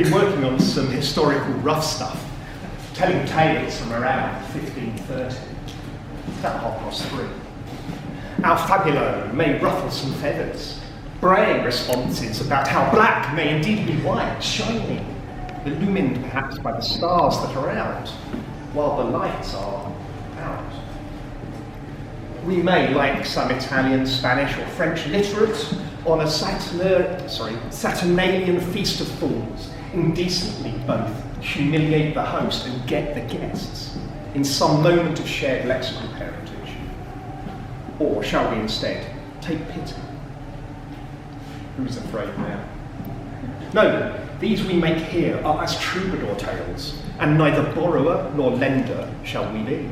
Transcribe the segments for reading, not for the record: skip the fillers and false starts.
been working on some historical rough stuff, telling tales from around 1530. It's about 3:30. Our fabulo may ruffle some feathers, braying responses about how black may indeed be white, shining, illumined perhaps by the stars that are out, while the lights are out. We may, like some Italian, Spanish or French literates, on a Saturnalian feast of fools, indecently both humiliate the host and get the guests in some moment of shared lexical parentage. Or shall we instead take pity? Who's afraid now? No, these we make here are as troubadour tales, and neither borrower nor lender shall we be.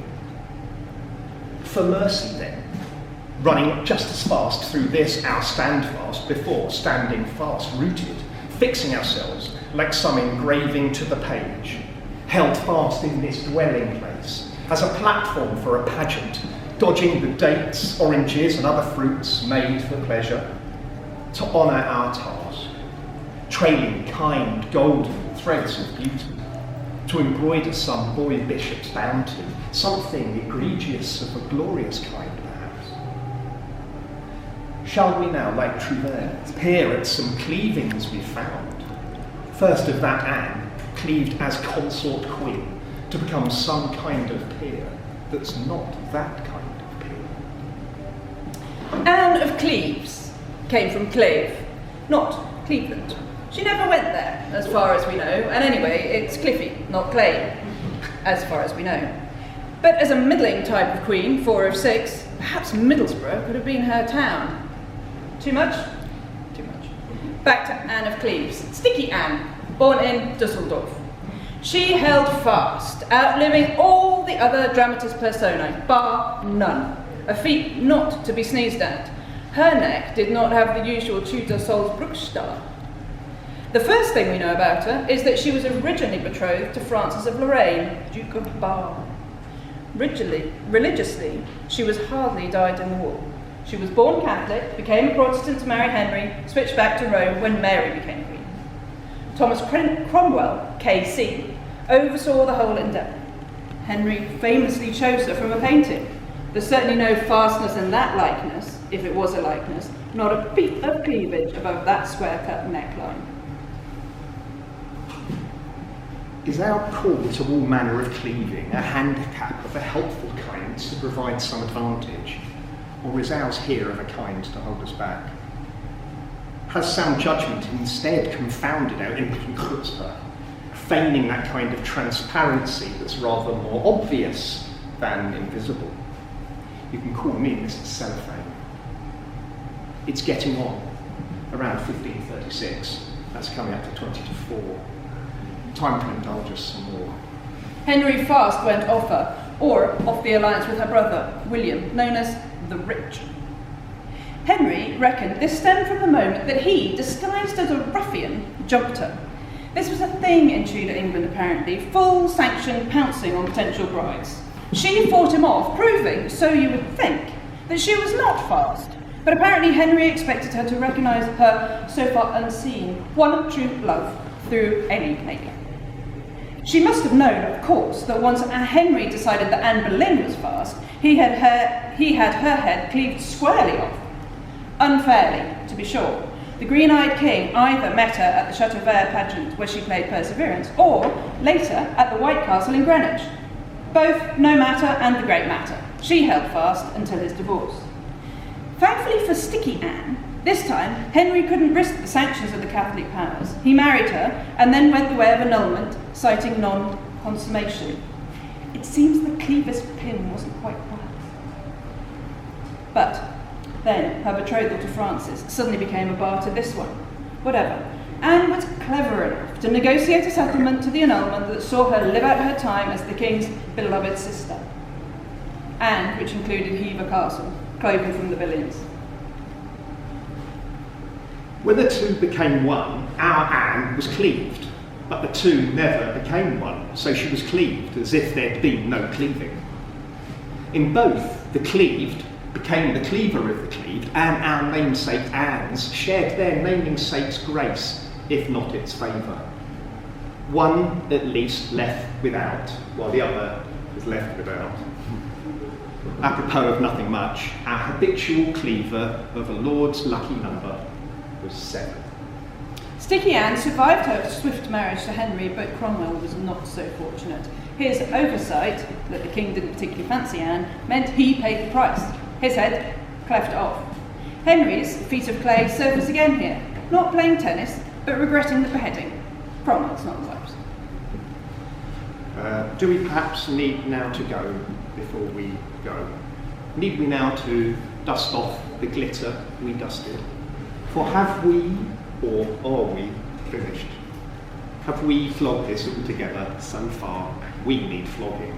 For mercy then, running just as fast through this our standfast before standing fast rooted, fixing ourselves like some engraving to the page, held fast in this dwelling place as a platform for a pageant, dodging the dates, oranges and other fruits made for pleasure, to honour our task, trailing kind golden threads of beauty, to embroider some boy bishop's bounty, something egregious of a glorious kind perhaps. Shall we now, like Tyrrell, peer at some cleavings we found? First of that Anne, cleaved as consort queen, to become some kind of peer that's not that kind of peer. Anne of Cleves came from Clave, not Cleveland. She never went there, as far as we know, and anyway, it's Cliffy, not Clay, as far as we know. But as a middling type of queen, 4 of 6, perhaps Middlesbrough could have been her town. Too much? Too much. Back to Anne of Cleves, Sticky Anne, born in Dusseldorf. She held fast, outliving all the other dramatis personae, bar none, a feat not to be sneezed at. Her neck did not have the usual Tudor Salzburg star. The first thing we know about her is that she was originally betrothed to Francis of Lorraine, Duke of Bar. Religiously, she was hardly dyed in the wool. She was born Catholic, became a Protestant to marry Henry, switched back to Rome when Mary became queen. Thomas Cromwell, KC, oversaw the whole endeavour. Henry famously chose her from a painting. There's certainly no fastness in that likeness, if it was a likeness, not a peep of cleavage above that square-cut neckline. Is our call to all manner of cleaving a handicap of a helpful kind to provide some advantage, or is ours here of a kind to hold us back? Has sound judgment instead confounded our impotent chutzpah, feigning that kind of transparency that's rather more obvious than invisible? You can call me Mr. Cellophane. It's getting on, around 1536. That's coming up to 20 to 4. Time to indulge us some more. Henry fast went off her, or off the alliance with her brother, William, known as the Rich. Henry reckoned this stemmed from the moment that he, disguised as a ruffian, jumped her. This was a thing in Tudor England apparently, full sanctioned pouncing on potential brides. She fought him off, proving, so you would think, that she was not fast. But apparently Henry expected her to recognise her so far unseen, one true love, through any makeup. She must have known, of course, that once Henry decided that Anne Boleyn was fast, he had her head cleaved squarely off. Unfairly, to be sure. The green-eyed king either met her at the Chateau Vert pageant where she played Perseverance, or later at the White Castle in Greenwich. Both no matter and the great matter. She held fast until his divorce. Thankfully for Sticky Anne, this time Henry couldn't risk the sanctions of the Catholic powers. He married her and then went the way of annulment, citing non-consummation. It seems the Clevis pin wasn't quite right. But then her betrothal to Francis suddenly became a bar to this one. Whatever. Anne was clever enough to negotiate a settlement to the annulment that saw her live out her time as the king's beloved sister, and which included Hever Castle, cloven from the Billions. When the two became one, our Anne was cleaved, but the two never became one, so she was cleaved as if there'd been no cleaving. In both, the cleaved became the cleaver of the cleaved, and our namesake Anne's shared their naming sake's grace, if not its favour. One at least left without, while the other was left without. Apropos of nothing much, our habitual cleaver of a lord's lucky number was 7. Sticky Anne survived her swift marriage to Henry, but Cromwell was not so fortunate. His oversight, that the king didn't particularly fancy Anne, meant he paid the price. His head cleft off. Henry's feet of clay surface again here, not playing tennis, but regretting the beheading. Cromwell's not the type. Do we perhaps need now to go before we go? Need we now to dust off the glitter we dusted? For have we, or are we, finished? Have we flogged this all together so far? We need flogging.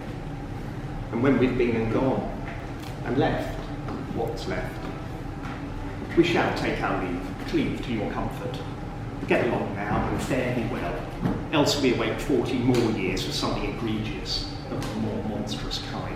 And when we've been and gone, and left, what's left? We shall take our leave, cleave to your comfort. Get along now and fare thee well, else we await 40 more years for something egregious of a more monstrous kind.